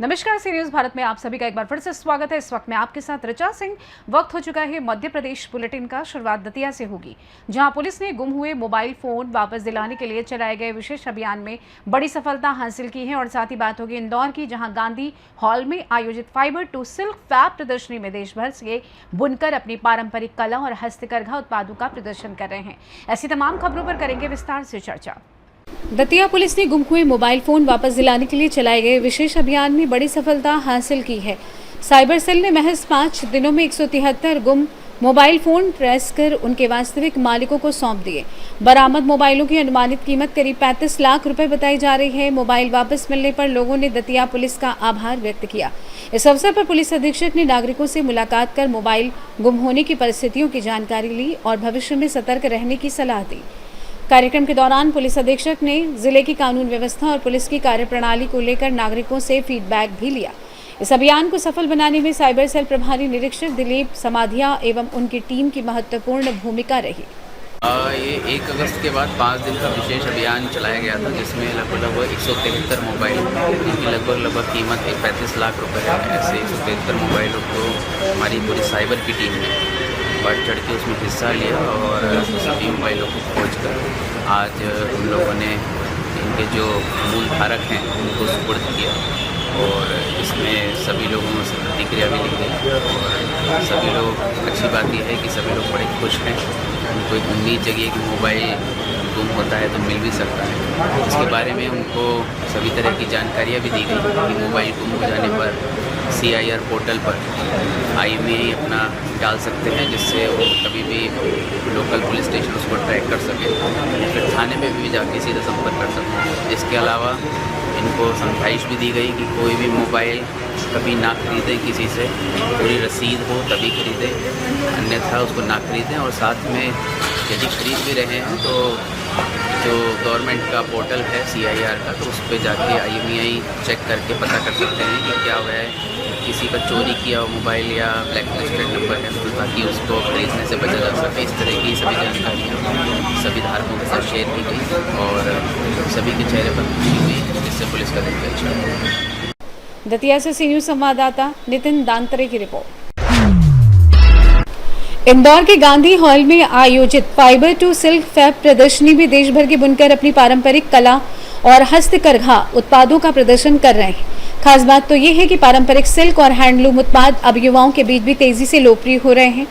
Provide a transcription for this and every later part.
नमस्कार, सी न्यूज भारत में आप सभी का एक बार फिर से स्वागत है। इस वक्त मैं आपके साथ ऋचा सिंह। वक्त हो चुका है मध्य प्रदेश बुलेटिन का। शुरुआत दतिया से होगी, जहां पुलिस ने गुम हुए मोबाइल फोन वापस दिलाने के लिए चलाए गए विशेष अभियान में बड़ी सफलता हासिल की है। और साथ ही बात होगी इंदौर की, जहां गांधी हॉल में आयोजित फाइबर टू सिल्क फैब प्रदर्शनी में देश भर से बुनकर अपनी पारंपरिक कला और हस्तकरघा उत्पादों का प्रदर्शन कर रहे हैं। ऐसी तमाम खबरों पर करेंगे विस्तार से चर्चा। दतिया पुलिस ने गुम हुए मोबाइल फोन वापस दिलाने के लिए चलाए गए विशेष अभियान में बड़ी सफलता हासिल की है। साइबर सेल ने महज 5 दिनों में 173 गुम मोबाइल फोन ट्रेस कर उनके वास्तविक मालिकों को सौंप दिए। बरामद मोबाइलों की अनुमानित कीमत करीब 35 लाख रुपए बताई जा रही है। मोबाइल वापस मिलने पर लोगों ने दतिया पुलिस का आभार व्यक्त किया। इस अवसर पर पुलिस अधीक्षक ने नागरिकों से मुलाकात कर मोबाइल गुम होने की परिस्थितियों की जानकारी ली और भविष्य में सतर्क रहने की सलाह दी। कार्यक्रम के दौरान पुलिस अधीक्षक ने जिले की कानून व्यवस्था और पुलिस की कार्यप्रणाली को लेकर नागरिकों से फीडबैक भी लिया। इस अभियान को सफल बनाने में साइबर सेल प्रभारी निरीक्षक दिलीप समाधिया एवं उनकी टीम की महत्वपूर्ण भूमिका रही। ये 1 अगस्त के बाद 5 दिन का विशेष अभियान चलाया गया था, जिसमें लगभग 173 मोबाइल, जिनकी लगभग कीमत 35 लाख रुपए है। ऐसे 173 मोबाइलों को हमारी पूरी साइबर की टीम ने बढ़ चढ़ के उसमें हिस्सा लिया और सभी मोबाइलों को खोज कर आज उन लोगों ने इनके जो मूल धारक हैं उनको सुपुर्द किया। और इसमें सभी लोगों से प्रतिक्रिया भी ली गई और सभी लोग, अच्छी बात यह है कि सभी लोग बड़े खुश हैं। उनको एक उम्मीद जगी कि मोबाइल गुम होता है तो मिल भी सकता है। इसके बारे में उनको सभी तरह की जानकारियाँ भी दी गई कि मोबाइल गुम हो जाने पर CIR पोर्टल पर IMEI अपना डाल सकते हैं, जिससे वो कभी भी लोकल पुलिस स्टेशन उसको ट्रैक कर सके, फिर थाने में भी जाके सीधा संपर्क कर सकते हैं। इसके अलावा इनको समझाइश भी दी गई कि कोई भी मोबाइल कभी ना खरीदें किसी से, पूरी रसीद हो तभी खरीदें, अन्यथा उसको ना खरीदें। और साथ में यदि खरीद भी रहे हैं तो जो गवर्नमेंट का पोर्टल है CIR का, तो उस पर जाके IMEI चेक करके पता कर सकते हैं कि क्या हुआ है, किसी का चोरी किया हुआ मोबाइल या ब्लैक लिस्टेड नंबर है, तो ताकि उसको खरीदने से बचा जा सके। इस तरह की सभी जानकारियाँ सभी धारकों के साथ शेयर की गई और सभी के चेहरे पर खुशी हुई, जिससे पुलिस का दिन अच्छा हुआ। दतिया से सी न्यूज संवाददाता नितिन दांतरे की रिपोर्ट। इंदौर के गांधी हॉल में आयोजित फाइबर टू सिल्क फैब प्रदर्शनी में देश भर के बुनकर अपनी पारंपरिक कला और हस्तकरघा उत्पादों का प्रदर्शन कर रहे हैं। खास बात तो ये है कि पारंपरिक सिल्क और हैंडलूम उत्पाद अब युवाओं के बीच भी तेजी से लोकप्रिय हो रहे हैं।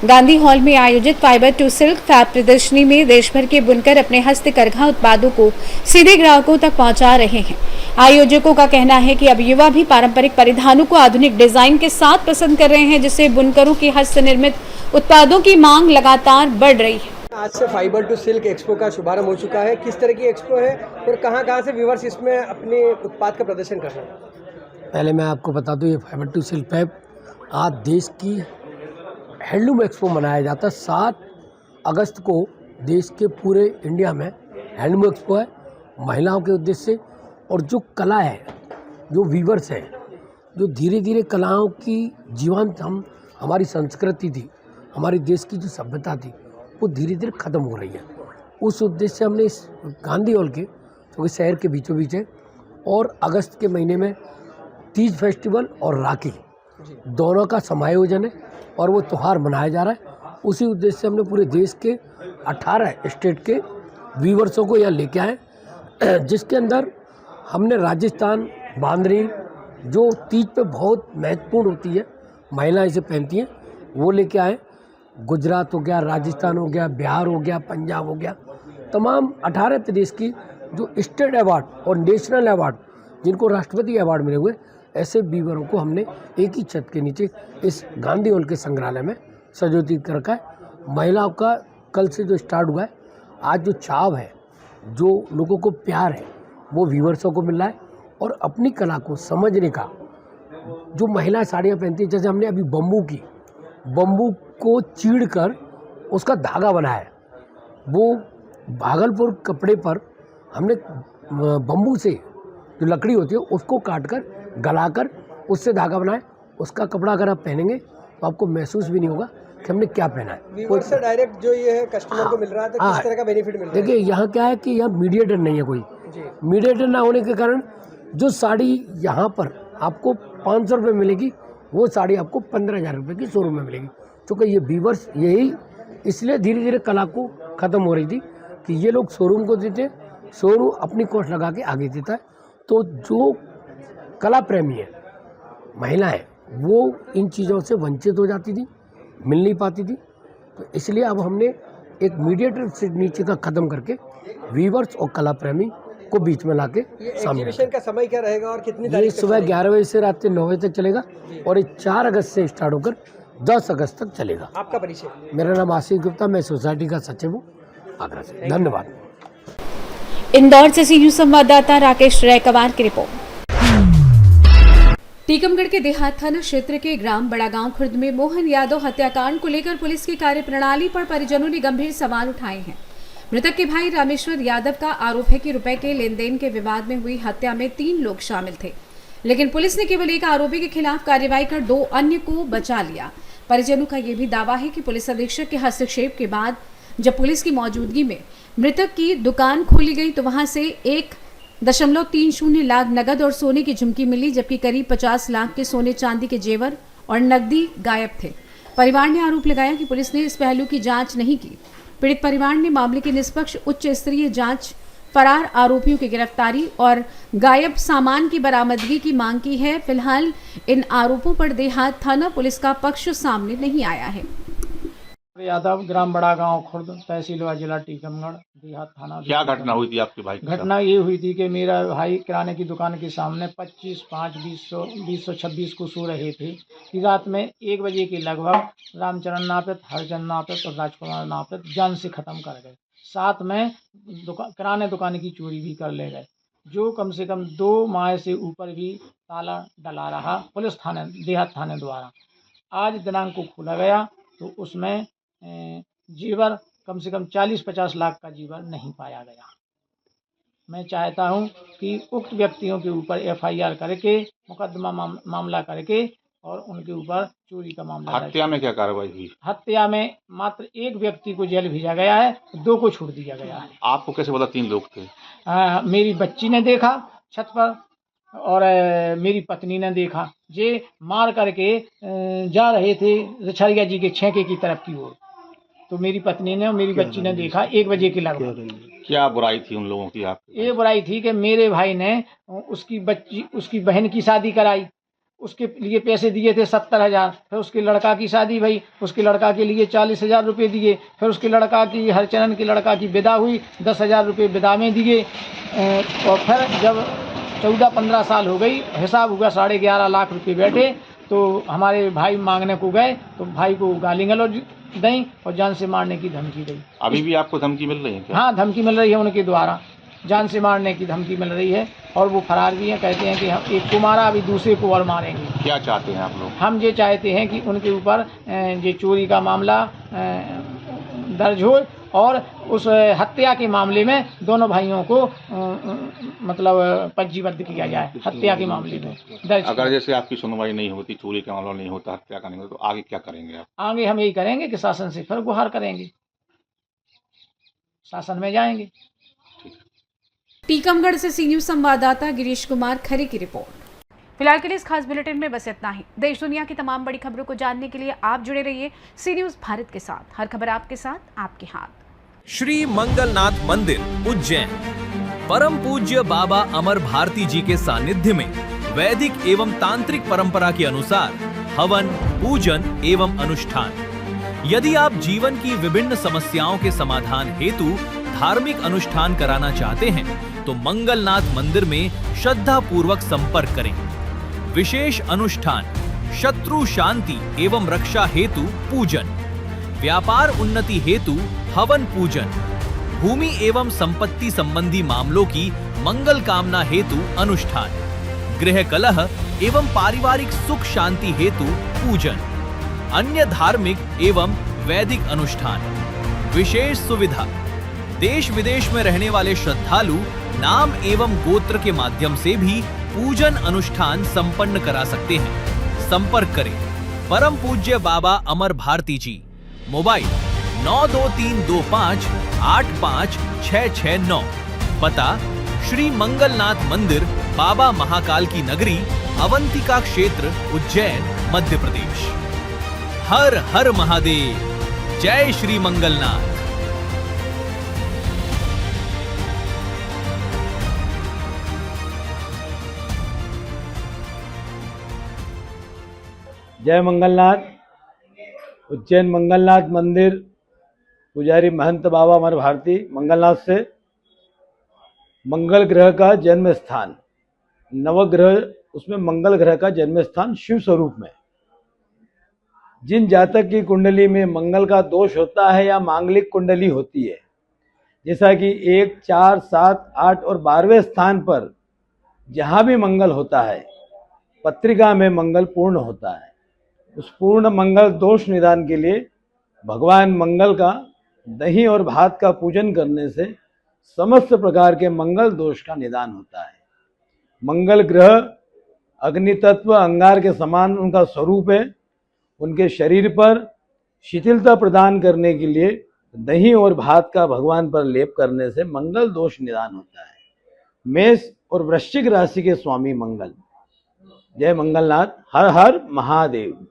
गांधी हॉल में आयोजित फाइबर टू सिल्क फैब प्रदर्शनी में देश भर के बुनकर अपने हस्तकरघा उत्पादों को सीधे ग्राहकों तक पहुंचा रहे हैं। आयोजकों का कहना है कि अब युवा भी पारंपरिक परिधानों को आधुनिक डिजाइन के साथ पसंद कर रहे हैं, जिससे बुनकरों की हस्त निर्मित उत्पादों की मांग लगातार बढ़ रही है। आज से फाइबर टू सिल्क एक्सपो का शुभारंभ हो चुका है। किस तरह की एक्सपो है और कहां से व्यूअर्स इसमें अपने उत्पाद का प्रदर्शन कर रहे हैं? पहले मैं आपको बता दूं, ये फाइबर टू सिल्क फैब आज देश की हैंडलूम एक्सपो मनाया जाता है। 7 अगस्त को देश के पूरे इंडिया में हैंडलूम एक्सपो है, महिलाओं के उद्देश्य से। और जो कला है, जो वीवर्स हैं, जो धीरे धीरे कलाओं की जीवंत हमारी संस्कृति थी, हमारे देश की जो सभ्यता थी, वो धीरे धीरे ख़त्म हो रही है। उस उद्देश्य से हमने इस गांधी हॉल के, जो कि शहर के बीचों बीच है, और अगस्त के महीने में तीज फेस्टिवल और राखी दोनों का समायोजन है और वो त्यौहार मनाया जा रहा है। उसी उद्देश्य से हमने पूरे देश के 18 स्टेट के वीवर्सों को यहाँ लेके आए, जिसके अंदर हमने राजस्थान बांद्री, जो तीज पे बहुत महत्वपूर्ण होती है, महिलाएं इसे पहनती हैं, वो लेके आए। गुजरात हो गया, राजस्थान हो गया, बिहार हो गया, पंजाब हो गया, तमाम 18 प्रदेश की जो स्टेट अवार्ड और नेशनल अवार्ड, जिनको राष्ट्रपति अवार्ड मिले हुए, ऐसे वीवरों को हमने एक ही छत के नीचे इस गांधी हॉल के संग्रहालय में सजोजित कर रखा है। महिलाओं का कल से जो स्टार्ट हुआ है, आज जो चाव है, जो लोगों को प्यार है, वो वीवर्सों को मिल रहा है। और अपनी कला को समझने का, जो महिला साड़ियाँ पहनती है, जैसे हमने अभी बम्बू को चीड़ कर उसका धागा बनाया है। वो भागलपुर कपड़े पर हमने बम्बू से जो लकड़ी होती है उसको काट कर गलाकर उससे धागा बनाया। उसका कपड़ा अगर आप पहनेंगे तो आपको महसूस भी नहीं होगा कि हमने क्या पहना है। व्यूअर से डायरेक्ट जो ये है कस्टमर को मिल रहा है, तो किस तरह का बेनिफिट मिल रहा है? देखिए, यहाँ क्या है कि यहाँ मीडिएटर नहीं है कोई। मीडिएटर ना होने के कारण जो साड़ी यहाँ पर आपको 500 रुपये मिलेगी, वो साड़ी आपको 15,000 रुपये की शोरूम में मिलेगी। क्योंकि ये वीवर्स यही इसलिए धीरे धीरे कला को ख़त्म हो रही थी कि ये लोग शोरूम को देते, शोरूम अपनी कॉस्ट लगा के आगे देता है। तो जो कला प्रेमी है, महिलाएं, वो इन चीज़ों से वंचित हो जाती थी, मिल नहीं पाती थी। तो इसलिए अब हमने एक मीडिएटर से नीचे का ख़त्म करके वीवर्स और कला प्रेमी को बीच में लाके सामने एग्जीबिशन का समय क्या रहेगा और कितनी ये तारीख तक सुबह चलेगा? 11 बजे से रात के 9 बजे तक चलेगा और ये 4 अगस्त से स्टार्ट होकर 10 अगस्त तक चलेगा। आपका परिचय? मेरा नाम आशीष गुप्ता, मैं सोसाइटी का सचिव हूँ आगरा से। धन्यवाद। इंदौर से सीयू संवाददाता राकेश रायकवार की रिपोर्ट। टीकमगढ़ के देहात थाना क्षेत्र के ग्राम बड़ा गांव खुर्द में मोहन यादव हत्याकांड को लेकर पुलिस की कार्यप्रणाली पर परिजनों ने गंभीर सवाल उठाए हैं। मृतक के भाई रामेश्वर यादव का आरोप है कि रुपए के लेन देन के विवाद में हुई हत्या में 3 लोग शामिल थे, लेकिन पुलिस ने केवल एक आरोपी के खिलाफ कार्रवाई कर 2 अन्य को बचा लिया। परिजनों का यह भी दावा है कि पुलिस अधीक्षक के हस्तक्षेप के बाद जब पुलिस की मौजूदगी में मृतक की दुकान खोली गई तो वहां से 1.30 लाख नगद और सोने की झुमकी मिली, जबकि करीब 50 लाख के सोने चांदी के जेवर और नकदी गायब थे। परिवार ने आरोप लगाया कि पुलिस ने इस पहलू की जांच नहीं की। पीड़ित परिवार ने मामले की निष्पक्ष उच्च स्तरीय जांच, फरार आरोपियों की गिरफ्तारी और गायब सामान की बरामदगी की मांग की है। फिलहाल इन आरोपों पर देहात थाना पुलिस का पक्ष सामने नहीं आया है। यादव, ग्राम बड़ा गांव खुर्द, तहसील व जिला टीकमगढ़, देहात थाना। क्या घटना हुई थी आपके भाई के साथ? घटना ये हुई थी कि मेरा भाई किराने की दुकान के सामने 25/5/2026 को सो रहे थे कि रात में 1 बजे के लगभग रामचरण नापित, हरचंद नापित और राजकुमार नापित जान से ख़त्म कर गए। साथ में किराने दुकान की चोरी भी कर ले गए, जो कम से कम 2 माह से ऊपर भी ताला डला रहा पुलिस थाने, देहात थाने द्वारा। आज दिनांक को खोला गया तो उसमें जीवर कम से कम 40-50 लाख का जीवर नहीं पाया गया। मैं चाहता हूं कि उक्त व्यक्तियों के ऊपर FIR करके मुकदमा मामला करके और उनके ऊपर चोरी का मामला। हत्या में क्या कार्रवाई हुई? हत्या में मात्र 1 व्यक्ति को जेल भेजा गया है, 2 को छोड़ दिया गया है। आपको कैसे पता 3 लोग थे? मेरी बच्ची ने देखा छत पर और मेरी पत्नी ने देखा। जे मार करके जा रहे थे रछरिया जी के छेके की तरफ की ओर, तो मेरी पत्नी ने और मेरी बच्ची ने देखा 1 बजे के लगभग। क्या बुराई थी उन लोगों की? आप ये बुराई थी कि मेरे भाई ने उसकी बहन की शादी कराई, उसके लिए पैसे दिए थे 70,000। फिर उसके लड़का की शादी भई, उसके लड़का के लिए 40,000 रुपये दिए। फिर उसके लड़का की, हरचंदन के लड़का की विदा हुई, 10,000 रुपये विदा में दिए। और फिर जब 14-15 साल हो गई, हिसाब हुआ 11.5 लाख रुपये बैठे। तो हमारे भाई मांगने को गए तो भाई को गाली गलौज दी और जान से मारने की धमकी दी। अभी भी आपको धमकी मिल रही है क्या? हाँ, धमकी मिल रही है उनके द्वारा, जान से मारने की धमकी मिल रही है और वो फरार भी हैं। कहते हैं कि हम एक को मारा, अभी दूसरे को और मारेंगे। क्या चाहते हैं आप लोग? हम ये चाहते हैं कि उनके ऊपर ये चोरी का मामला दर्ज हो और उस हत्या के मामले में दोनों भाइयों को मतलब पंजीबद्ध किया जाए। हत्या के मामले में दर्ज। अगर जैसे आपकी सुनवाई नहीं होती, चोरी का मामला नहीं होता, हत्या का नहीं होता, तो आगे क्या करेंगे आप? आगे हम यही करेंगे कि शासन से फिर गुहार करेंगे, शासन में जाएंगे। टीकमगढ़ से सी न्यूज संवाददाता गिरीश कुमार खरे की रिपोर्ट। फिलहाल के लिए इस खास बुलेटिन में बस इतना ही। देश दुनिया की तमाम बड़ी खबरों को जानने के लिए आप जुड़े रहिए सी न्यूज भारत के साथ। हर खबर आपके साथ, आपके हाथ। श्री मंगलनाथ मंदिर, उज्जैन। परम पूज्य बाबा अमर भारती जी के सानिध्य में वैदिक एवं तांत्रिक परंपरा के अनुसार हवन, पूजन एवं अनुष्ठान। यदि आप जीवन की विभिन्न समस्याओं के समाधान हेतु धार्मिक अनुष्ठान कराना चाहते हैं तो मंगलनाथ मंदिर में श्रद्धा पूर्वक संपर्क करें। विशेष अनुष्ठान, शत्रु शांति एवं रक्षा हेतु पूजन, व्यापार उन्नति हेतु हवन पूजन, भूमि एवं संपत्ति संबंधी मामलों की मंगल कामना हेतु अनुष्ठान, गृह कलह एवं पारिवारिक सुख शांति हेतु पूजन, अन्य धार्मिक एवं वैदिक अनुष्ठान। विशेष सुविधा, देश विदेश में रहने वाले श्रद्धालु नाम एवं गोत्र के माध्यम से भी पूजन अनुष्ठान संपन्न करा सकते हैं। संपर्क करें परम पूज्य बाबा अमर भारती जी। मोबाइल 9232585669। पता श्री मंगलनाथ मंदिर, बाबा महाकाल की नगरी, अवंतिका क्षेत्र, उज्जैन, मध्य प्रदेश। हर हर महादेव, जय श्री मंगलनाथ। जय मंगलनाथ। उज्जैन मंगलनाथ मंदिर, पुजारी महंत बाबा अमर भारती मंगलनाथ से, मंगल ग्रह का जन्म स्थान, नवग्रह उसमें मंगल ग्रह का जन्म स्थान शिव स्वरूप में। जिन जातक की कुंडली में मंगल का दोष होता है या मांगलिक कुंडली होती है, जैसा कि 1, 4, 7, 8 और 12वें स्थान पर जहाँ भी मंगल होता है, पत्रिका में मंगल पूर्ण होता है। उस पूर्ण मंगल दोष निदान के लिए भगवान मंगल का दही और भात का पूजन करने से समस्त प्रकार के मंगल दोष का निदान होता है। मंगल ग्रह अग्नि तत्व अंगार के समान उनका स्वरूप है। उनके शरीर पर शिथिलता प्रदान करने के लिए दही और भात का भगवान पर लेप करने से मंगल दोष निदान होता है। मेष और वृश्चिक राशि के स्वामी मंगल। जय मंगलनाथ। हर हर महादेव।